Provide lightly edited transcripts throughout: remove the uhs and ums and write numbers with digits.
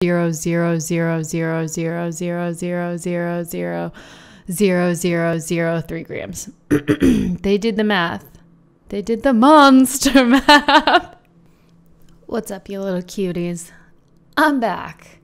.0000000000003 grams. They did the math. They did the monster math. What's up, you little cuties? I'm back.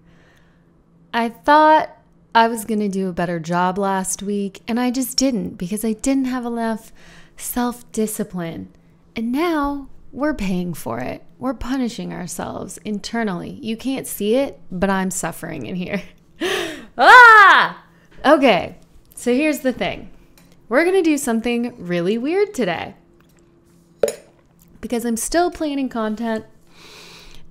I thought I was going to do a better job last week, and I just didn't because I didn't have enough self-discipline. And now we're paying for it. We're punishing ourselves internally. You can't see it, but I'm suffering in here. Okay, so here's the thing. We're going to do something really weird today because I'm still planning content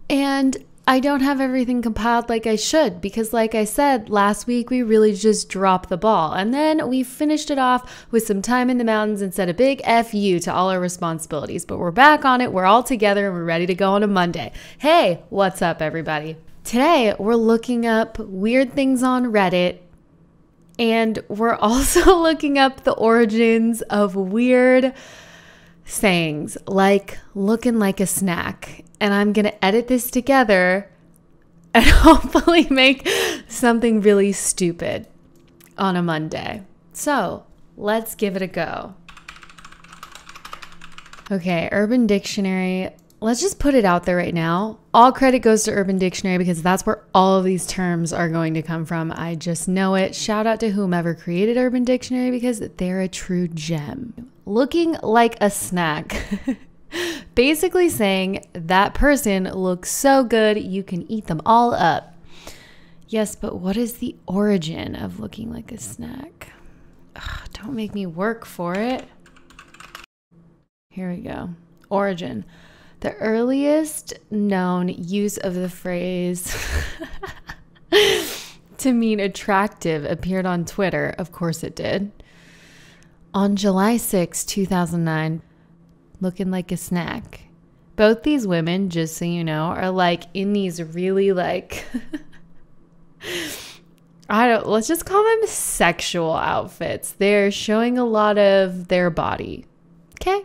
and I don't have everything compiled like I should because, like I said, last week we really just dropped the ball. And then we finished it off with some time in the mountains and said a big F you to all our responsibilities. But we're back on it. We're all together and we're ready to go on a Monday. Hey, what's up, everybody? Today, we're looking up weird things on Reddit. And we're also looking up the origins of weird sayings like looking like a snack. And I'm going to edit this together and hopefully make something really stupid on a Monday. So let's give it a go. Okay, Urban Dictionary. Let's just put it out there right now. All credit goes to Urban Dictionary because that's where all of these terms are going to come from. I just know it. Shout out to whomever created Urban Dictionary because they're a true gem. Looking like a snack. Basically saying that person looks so good you can eat them all up. Yes, but what is the origin of looking like a snack? Ugh, don't make me work for it. Here we go. Origin. The earliest known use of the phrase to mean attractive appeared on Twitter. Of course it did. On July 6, 2009. Looking like a snack. Both these women, just so you know, are like in these really like, let's just call them sexual outfits. They're showing a lot of their body. Okay.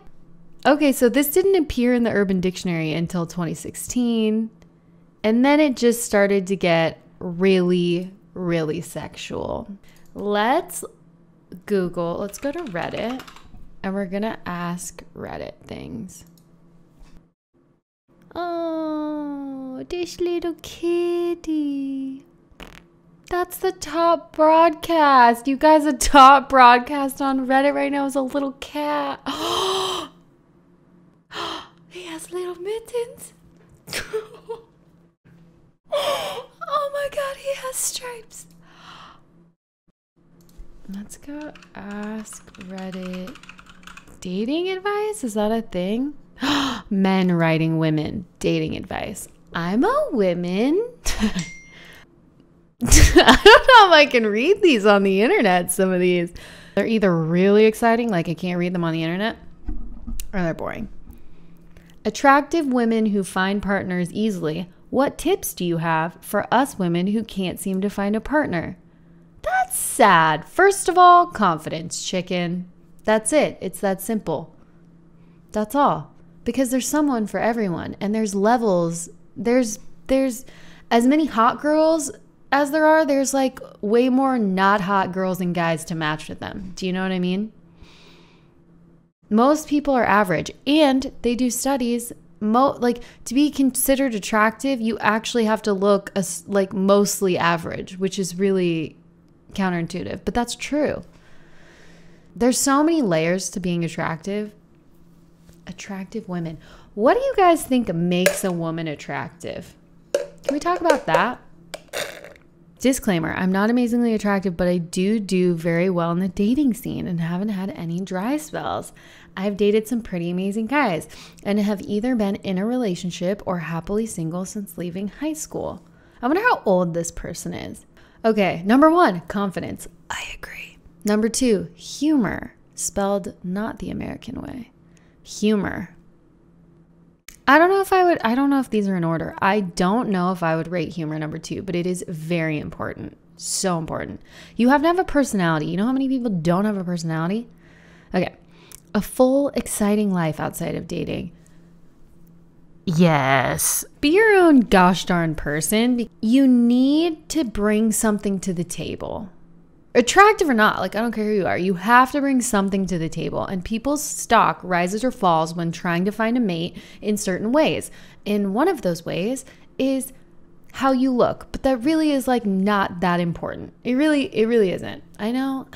Okay, so this didn't appear in the Urban Dictionary until 2016. And then it just started to get really, really sexual. Let's go to Reddit. And we're going to ask Reddit things. Oh, this little kitty. That's the top broadcast. You guys, a top broadcast on Reddit right now is a little cat. Oh, he has little mittens. Oh my God, he has stripes. Let's go ask Reddit. Dating advice? Is that a thing? Men writing women dating advice. I'm a woman. I don't know if I can read these on the internet, some of these. They're either really exciting, like I can't read them on the internet, or they're boring. Attractive women who find partners easily. What tips do you have for us women who can't seem to find a partner? That's sad. First of all, confidence, chicken. That's it. It's that simple. That's all. Because there's someone for everyone and there's levels. There's as many hot girls as there are. There's like way more not hot girls and guys to match with them. Do you know what I mean? Most people are average and they do studies. Like to be considered attractive, you actually have to look like mostly average, which is really counterintuitive, but that's true. There's so many layers to being attractive. Attractive women. What do you guys think makes a woman attractive? Can we talk about that? Disclaimer, I'm not amazingly attractive, but I do very well in the dating scene and haven't had any dry spells. I've dated some pretty amazing guys and have either been in a relationship or happily single since leaving high school. I wonder how old this person is. Okay, number 1, confidence. I agree. Number 2, humor, spelled not the American way. Humor. I don't know if these are in order. I don't know if I would rate humor number 2, but it is very important. So important. You have to have a personality. You know how many people don't have a personality? Okay. A full, exciting life outside of dating. Yes. Be your own gosh darn person. You need to bring something to the table. Attractive or not, like I don't care who you are, you have to bring something to the table. And people's stock rises or falls when trying to find a mate in certain ways. And one of those ways is how you look. But that really is like not that important. It really isn't. I know.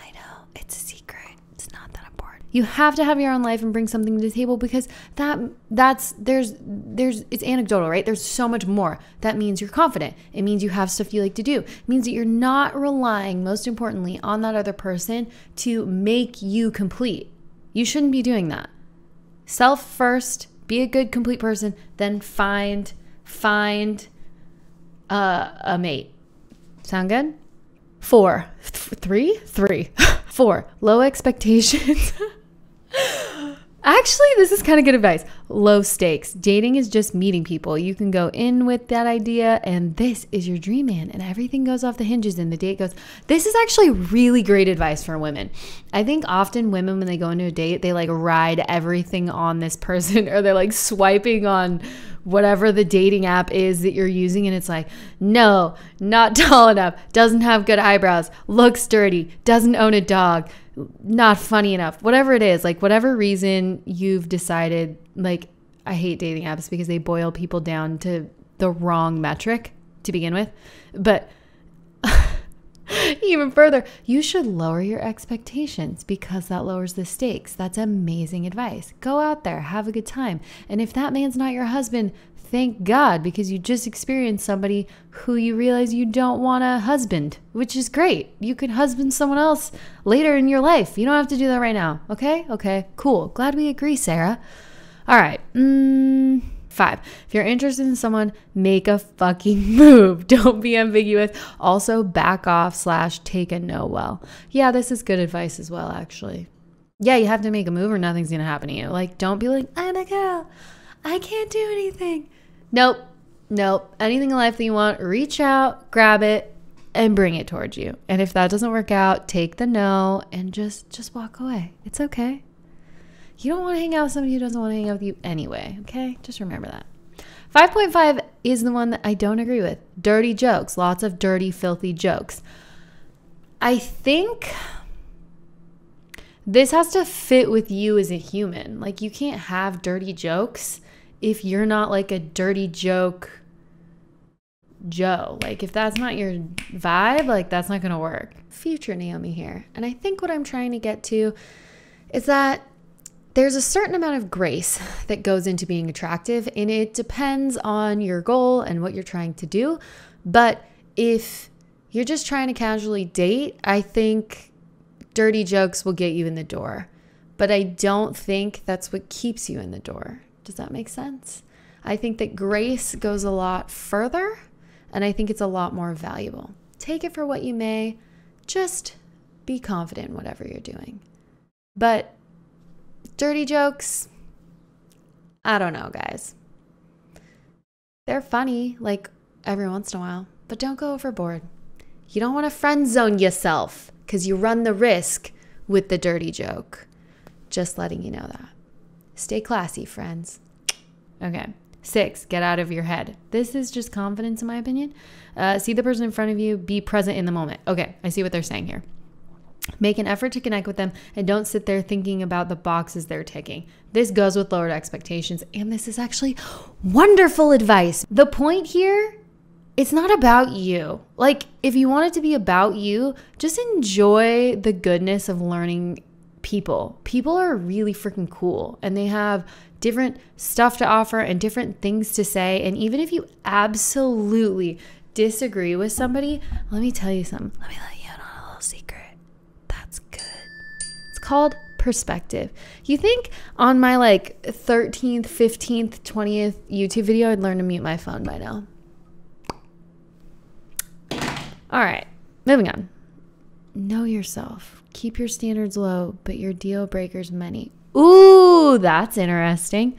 It's a secret. It's not that important. You have to have your own life and bring something to the table because it's anecdotal, right? There's so much more. That means you're confident. It means you have stuff you like to do. It means that you're not relying, most importantly, on that other person to make you complete. You shouldn't be doing that. Self first, be a good, complete person, then find a mate. Sound good? 4, low expectations. Actually, this is kind of good advice. Low stakes. Dating is just meeting people. You can go in with that idea and this is your dream man and everything goes off the hinges and the date goes. This is actually really great advice for women. I think often women, when they go into a date, they like ride everything on this person or they're like swiping on whatever the dating app is that you're using and it's like, no, not tall enough, doesn't have good eyebrows, looks dirty, doesn't own a dog, not funny enough, whatever it is, like whatever reason you've decided, like I hate dating apps because they boil people down to the wrong metric to begin with. But even further, you should lower your expectations because that lowers the stakes. That's amazing advice. Go out there, have a good time. And if that man's not your husband, thank God, because you just experienced somebody who you realize you don't want a husband, which is great. You could husband someone else later in your life. You don't have to do that right now. Okay, cool. Glad we agree, Sarah. All right. 5, if you're interested in someone, make a fucking move. Don't be ambiguous. Also, back off / take a no well. Yeah, this is good advice as well, actually. Yeah, you have to make a move or nothing's going to happen to you. Like, don't be like, I'm a girl. I can't do anything. Nope. Anything in life that you want, reach out, grab it, and bring it towards you. And if that doesn't work out, take the no and just walk away. It's okay. You don't want to hang out with somebody who doesn't want to hang out with you anyway, okay? Just remember that. 5.5 is the one that I don't agree with. Dirty jokes. Lots of dirty, filthy jokes. I think this has to fit with you as a human. Like, you can't have dirty jokes if you're not like a dirty joke Joe. Like, if that's not your vibe, like, that's not going to work. Future Naomi here. And I think what I'm trying to get to is that there's a certain amount of grace that goes into being attractive, and it depends on your goal and what you're trying to do. But if you're just trying to casually date, I think dirty jokes will get you in the door. But I don't think that's what keeps you in the door. Does that make sense? I think that grace goes a lot further, and I think it's a lot more valuable. Take it for what you may. Just be confident in whatever you're doing. But dirty jokes, I don't know, guys. They're funny, like every once in a while, but don't go overboard. You don't want to friend zone yourself because you run the risk with the dirty joke. Just letting you know that. Stay classy, friends. Okay. 6, get out of your head. This is just confidence, in my opinion. See the person in front of you, be present in the moment. Okay, I see what they're saying here. Make an effort to connect with them and don't sit there thinking about the boxes they're ticking. This goes with lowered expectations, and this is actually wonderful advice. The point here, it's not about you. Like, if you want it to be about you, just enjoy the goodness of learning people. People are really freaking cool, and they have different stuff to offer and different things to say. And even if you absolutely disagree with somebody, let me tell you something. Let me let you in on a little secret. That's good. It's called perspective. You think on my like 13th, 15th, 20th YouTube video, I'd learn to mute my phone by now. All right, moving on. Know yourself. Keep your standards low, but your deal breakers many. Ooh, that's interesting.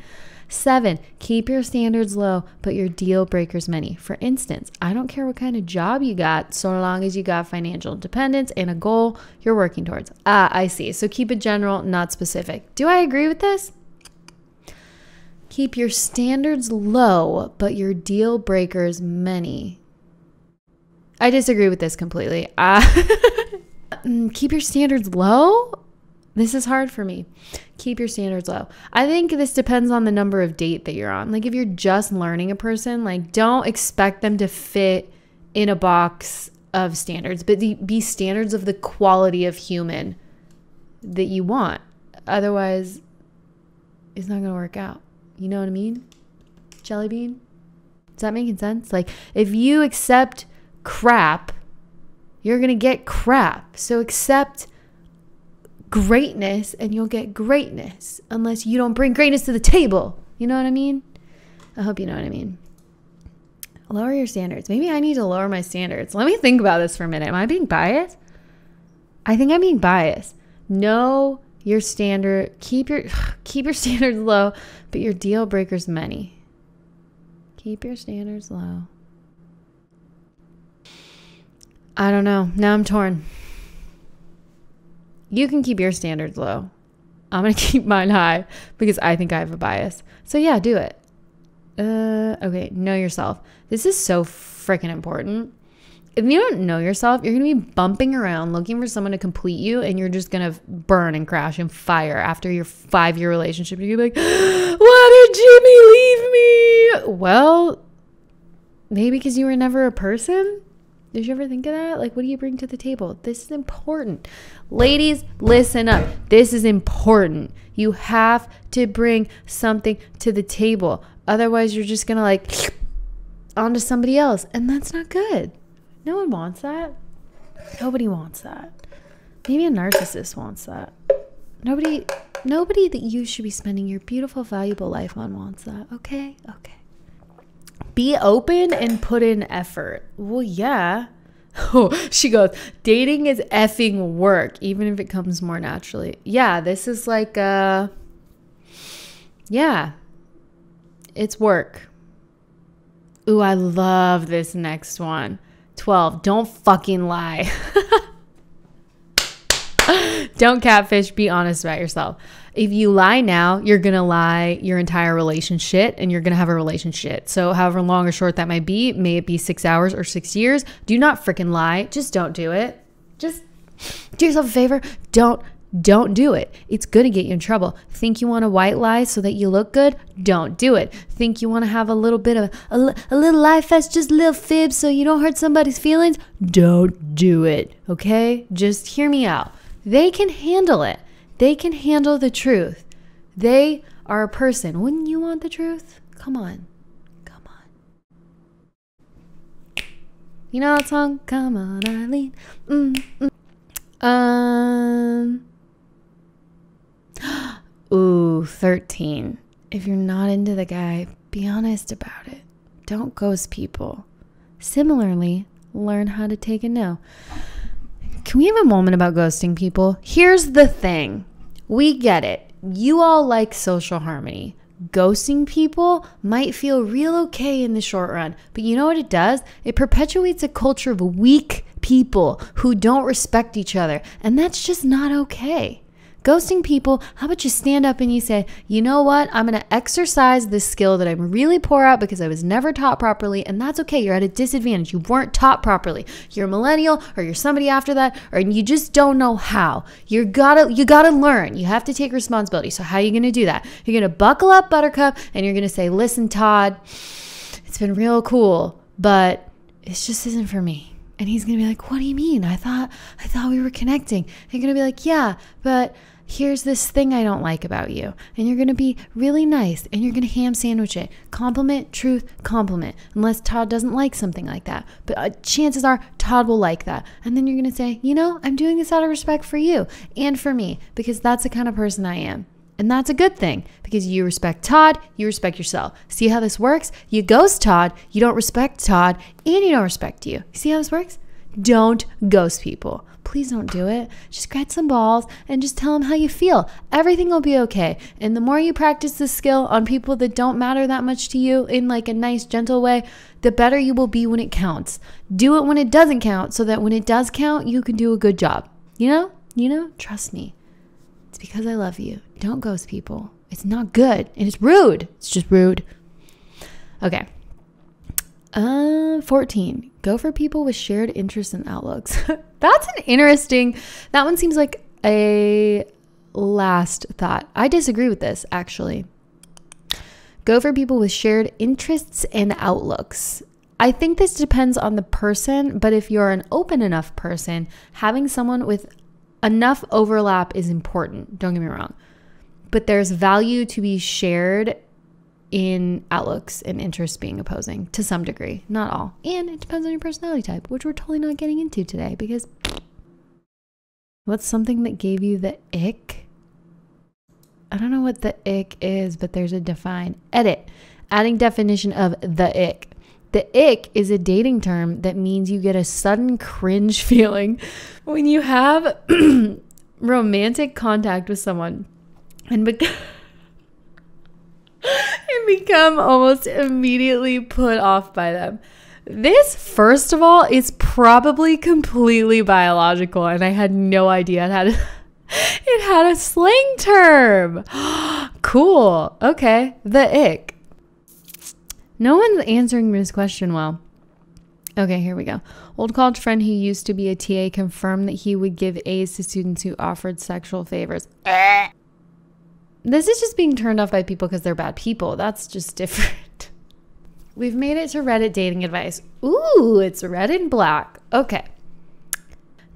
7, keep your standards low, but your deal breakers many. For instance, I don't care what kind of job you got, so long as you got financial independence and a goal you're working towards. Ah, I see. So keep it general, not specific. Do I agree with this? Keep your standards low, but your deal breakers many. I disagree with this completely. Keep your standards low? This is hard for me. Keep your standards low. I think this depends on the number of date that you're on. Like if you're just learning a person, like don't expect them to fit in a box of standards, but be standards of the quality of human that you want. Otherwise, it's not going to work out. You know what I mean? Jelly bean? Is that making sense? Like if you accept crap, you're going to get crap. So accept greatness and you'll get greatness unless you don't bring greatness to the table. You know what I mean? I hope you know what I mean. Lower your standards. Maybe I need to lower my standards. Let me think about this for a minute. Am I being biased? I think I'm being biased. Know your standard. Keep your standards low, but your deal breakers many. Keep your standards low. I don't know. Now I'm torn. You can keep your standards low. I'm going to keep mine high because I think I have a bias. So yeah, do it. Okay, know yourself. This is so freaking important. If you don't know yourself, you're going to be bumping around looking for someone to complete you, and you're just going to burn and crash in fire after your 5-year relationship. You're going to be like, why did Jimmy leave me? Well, maybe because you were never a person. Did you ever think of that? Like, what do you bring to the table? This is important. Ladies, listen up. This is important. You have to bring something to the table. Otherwise, you're just going to like onto somebody else. And that's not good. No one wants that. Nobody wants that. Maybe a narcissist wants that. Nobody that you should be spending your beautiful, valuable life on wants that. Okay? Okay. Be open and put in effort. Well, yeah. Oh, she goes, dating is effing work, even if it comes more naturally. Yeah, this is like, yeah, it's work. Ooh, I love this next one. 12, don't fucking lie. Don't catfish. Be honest about yourself. If you lie now, you're going to lie your entire relationship, and you're going to have a relationship. So however long or short that might be, may it be 6 hours or 6 years, do not freaking lie. Just don't do it. Just do yourself a favor. Don't do it. It's going to get you in trouble. Think you want to white lie so that you look good? Don't do it. Think you want to have a little bit of a little lie fest, just a little fib so you don't hurt somebody's feelings? Don't do it. Okay? Just hear me out. They can handle it. They can handle the truth. They are a person. Wouldn't you want the truth? Come on. Come on. You know that song? Come on, Eileen. Ooh, 13. If you're not into the guy, be honest about it. Don't ghost people. Similarly, learn how to take a no. Can we have a moment about ghosting people? Here's the thing. We get it. You all like social harmony. Ghosting people might feel real okay in the short run, but you know what it does? It perpetuates a culture of weak people who don't respect each other, and that's just not okay. Ghosting people, how about you stand up and you say, you know what? I'm going to exercise this skill that I'm really poor at because I was never taught properly, and that's okay. You're at a disadvantage. You weren't taught properly. You're a millennial, or you're somebody after that, or you just don't know how. You gotta learn. You have to take responsibility. So how are you going to do that? You're going to buckle up, Buttercup, and you're going to say, listen, Todd, it's been real cool, but it just isn't for me. And he's going to be like, what do you mean? I thought we were connecting. And you're going to be like, yeah, but here's this thing I don't like about you. And you're going to be really nice, and you're going to ham sandwich it. Compliment, truth, compliment. Unless Todd doesn't like something like that. But chances are Todd will like that. And then you're going to say, you know, I'm doing this out of respect for you and for me, because that's the kind of person I am. And that's a good thing, because you respect Todd, you respect yourself. See how this works? You ghost Todd, you don't respect Todd, and you don't respect you. See how this works? Don't ghost people. Please don't do it. Just grab some balls and just tell them how you feel. Everything will be okay. And the more you practice this skill on people that don't matter that much to you in like a nice, gentle way, the better you will be when it counts. Do it when it doesn't count, so that when it does count, you can do a good job. You know? Trust me. It's because I love you. Don't ghost people. It's not good. And it's rude. It's just rude. Okay. 14. Go for people with shared interests and outlooks. That's an interesting, that one seems like a last thought. I disagree with this, actually. Go for people with shared interests and outlooks. I think this depends on the person, but if you're an open enough person, having someone with enough overlap is important. Don't get me wrong. But there's value to be shared in outlooks and interests being opposing to some degree, not all. And it depends on your personality type, which we're totally not getting into today because what's something that gave you the ick? I don't know what the ick is, but there's a define. Edit. Adding definition of the ick. The ick is a dating term that means you get a sudden cringe feeling when you have romantic contact with someone and become almost immediately put off by them. This, first of all, is probably completely biological, and I had no idea it had a slang term. Cool. Okay. The ick. No one's answering this question well. Okay, here we go. Old college friend who used to be a TA confirmed that he would give A's to students who offered sexual favors. This is just being turned off by people because they're bad people. That's just different. We've made it to Reddit dating advice. Ooh, it's red and black. Okay.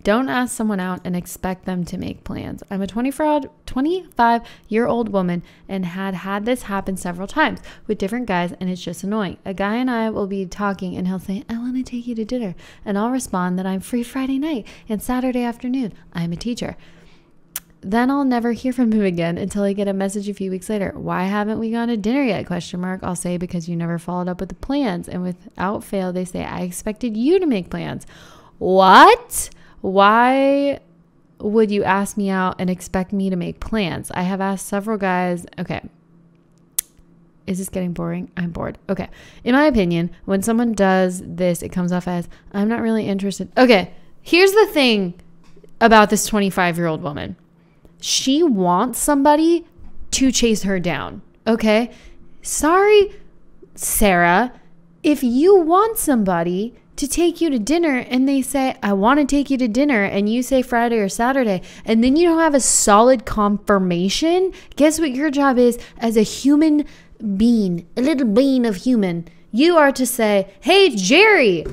Don't ask someone out and expect them to make plans. I'm a 25-year-old woman and had this happen several times with different guys, and it's just annoying. A guy and I will be talking and he'll say, I want to take you to dinner. And I'll respond that I'm free Friday night and Saturday afternoon. I'm a teacher. Then I'll never hear from him again until I get a message a few weeks later. Why haven't we gone to dinner yet? ? I'll say, because you never followed up with the plans. And without fail, they say, I expected you to make plans. What? Why would you ask me out and expect me to make plans? I have asked several guys. Okay. Is this getting boring? I'm bored. Okay. In my opinion, when someone does this, it comes off as, I'm not really interested. Okay. Here's the thing about this 25-year-old woman. She wants somebody to chase her down. Okay. Sorry, Sarah. If you want somebody to take you to dinner and they say, I want to take you to dinner, and you say Friday or Saturday, and then you don't have a solid confirmation, guess what your job is as a human being, a little being of human? You are to say, hey, Jerry,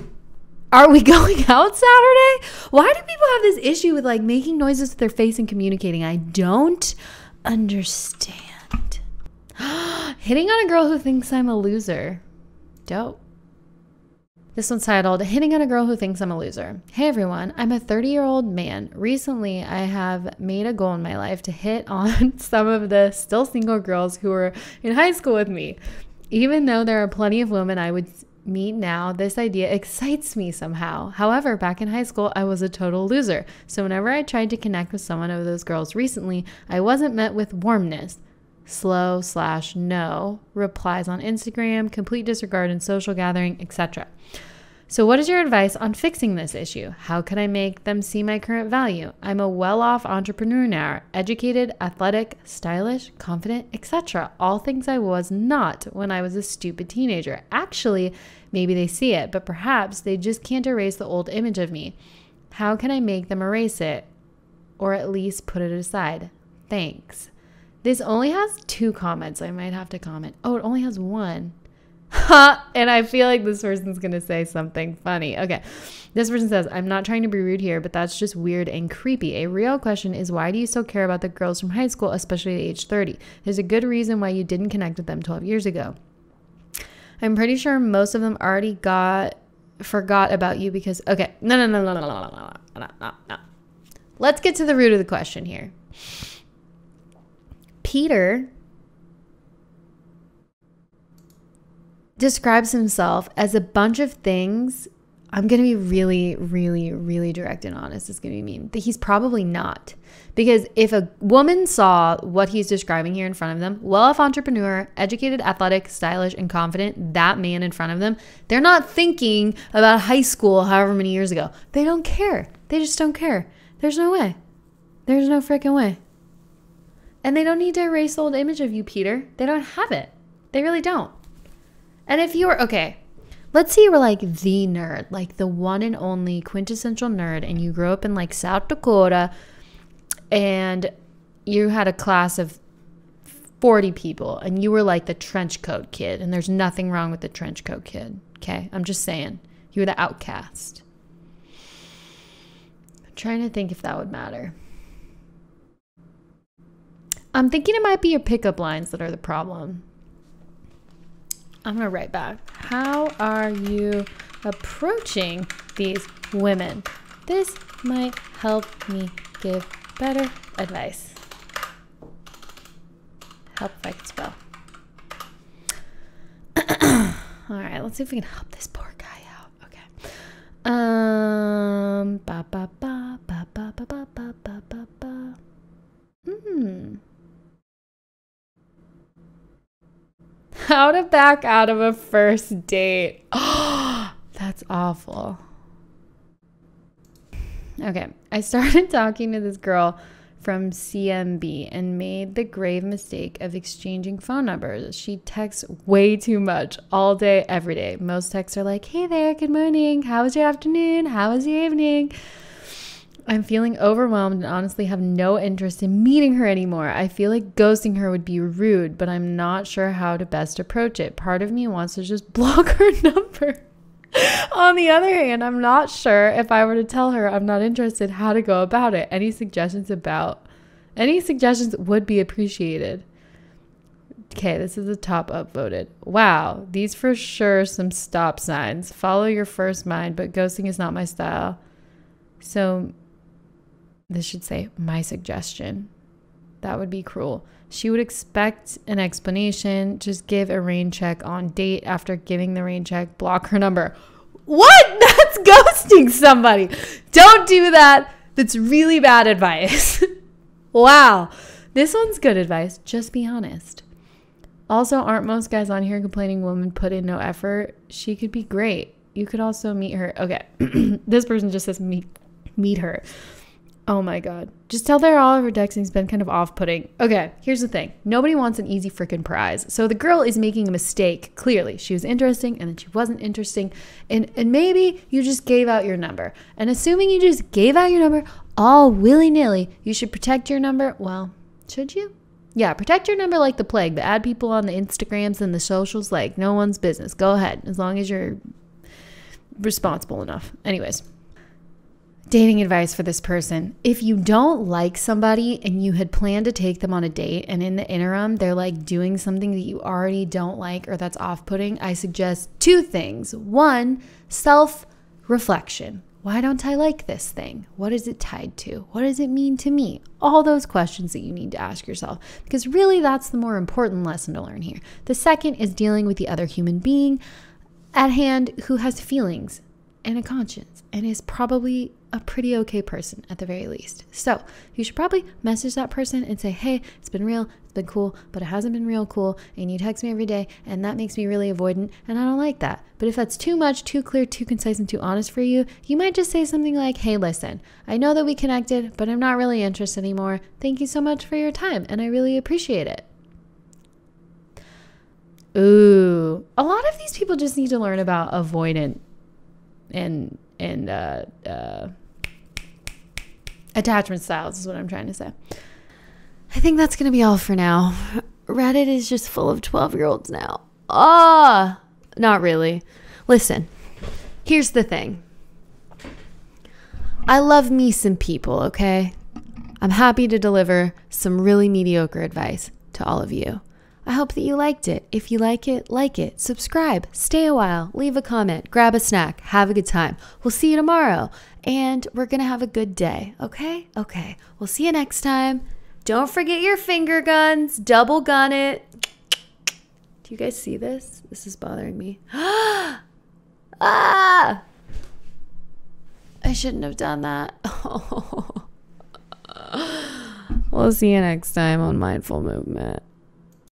are we going out Saturday? Why do people have this issue with like making noises with their face and communicating? I don't understand. Hitting on a girl who thinks I'm a loser. Dope. This one's titled, Hitting on a Girl Who Thinks I'm a Loser. Hey everyone, I'm a 30-year-old man. Recently, I have made a goal in my life to hit on some of the still single girls who were in high school with me. Even though there are plenty of women I would meet now, this idea excites me somehow. However, back in high school, I was a total loser. So whenever I tried to connect with someone of those girls recently, I wasn't met with warmness. Slow/no replies on Instagram, complete disregard in social gathering, etc. So what is your advice on fixing this issue? How can I make them see my current value? I'm a well-off entrepreneur now, educated, athletic, stylish, confident, etc. All things I was not when I was a stupid teenager. Actually, maybe they see it, but perhaps they just can't erase the old image of me. How can I make them erase it? Or at least put it aside? Thanks. This only has 2 comments. I might have to comment. Oh, it only has 1. And I feel like this person's going to say something funny. Okay. This person says, I'm not trying to be rude here, but that's just weird and creepy. A real question is, why do you still care about the girls from high school, especially at age 30? There's a good reason why you didn't connect with them 12 years ago. I'm pretty sure most of them already forgot about you because, okay. No. Let's get to the root of the question here. Peter describes himself as a bunch of things. I'm going to be really, really, really direct and honest. It's going to be mean. That he's probably not. Because if a woman saw what he's describing here in front of them, well-off entrepreneur, educated, athletic, stylish, and confident, that man in front of them, they're not thinking about high school however many years ago. They don't care. They just don't care. There's no way. There's no freaking way. And they don't need to erase the old image of you, Peter. They don't have it. They really don't. And if you were, okay, let's say you were like the nerd, like the one and only quintessential nerd, and you grew up in like South Dakota, and you had a class of 40 people, and you were like the trench coat kid, and there's nothing wrong with the trench coat kid, okay? I'm just saying. You were the outcast. I'm trying to think if that would matter. I'm thinking it might be your pickup lines that are the problem. I'm going to write back. How are you approaching these women? This might help me give better advice. Help if I can spell. All right, let's see if we can help this poor guy out. Okay. Ba ba ba ba ba ba ba ba ba ba ba. How to back out of a first date. Oh, that's awful. Okay, I started talking to this girl from CMB and made the grave mistake of exchanging phone numbers. She texts way too much all day, every day. Most texts are like, hey there, good morning. How was your afternoon? How was your evening? I'm feeling overwhelmed and honestly have no interest in meeting her anymore. I feel like ghosting her would be rude, but I'm not sure how to best approach it. Part of me wants to just block her number. On the other hand, I'm not sure if I were to tell her I'm not interested, how to go about it. Any suggestions would be appreciated. Okay, this is the top upvoted. Wow, these for sure some stop signs. Follow your first mind, but ghosting is not my style. So this should say my suggestion. That would be cruel. She would expect an explanation. Just give a rain check on date. After giving the rain check, block her number. What? That's ghosting somebody. Don't do that. That's really bad advice. Wow. This one's good advice. Just be honest. Also, aren't most guys on here complaining women put in no effort? She could be great. You could also meet her. Okay. This person just says meet her. Oh my God. Just tell her all of her texting's been kind of off-putting. Okay, here's the thing. Nobody wants an easy freaking prize. So the girl is making a mistake. Clearly, she was interesting and then she wasn't interesting. And maybe you just gave out your number. And assuming you just gave out your number all willy-nilly, you should protect your number. Well, should you? Yeah, protect your number like the plague. But add people on the Instagrams and the socials like no one's business. Go ahead, as long as you're responsible enough. Anyways. Dating advice for this person. If you don't like somebody and you had planned to take them on a date and in the interim they're like doing something that you already don't like or that's off-putting, I suggest two things. One, self-reflection. Why don't I like this thing? What is it tied to? What does it mean to me? All those questions that you need to ask yourself, because really that's the more important lesson to learn here. The second is dealing with the other human being at hand who has feelings and a conscience and is probably a pretty okay person at the very least. So you should probably message that person and say, hey, it's been real, it's been cool, but it hasn't been real cool, and you text me every day and that makes me really avoidant and I don't like that. But if that's too much, too clear, too concise, and too honest for you, you might just say something like, hey, listen, I know that we connected, but I'm not really interested anymore. Thank you so much for your time and I really appreciate it. Ooh, a lot of these people just need to learn about avoidant and attachment styles is what I'm trying to say. I think that's going to be all for now. Reddit is just full of 12-year-olds now. Not really. Listen, here's the thing. I love me some people, okay? I'm happy to deliver some really mediocre advice to all of you. I hope that you liked it. If you like it, subscribe, stay a while, leave a comment, grab a snack, have a good time. We'll see you tomorrow, and we're going to have a good day, okay? Okay, we'll see you next time. Don't forget your finger guns, double gun it. Do you guys see this? This is bothering me. I shouldn't have done that. We'll see you next time on Mindful Movement.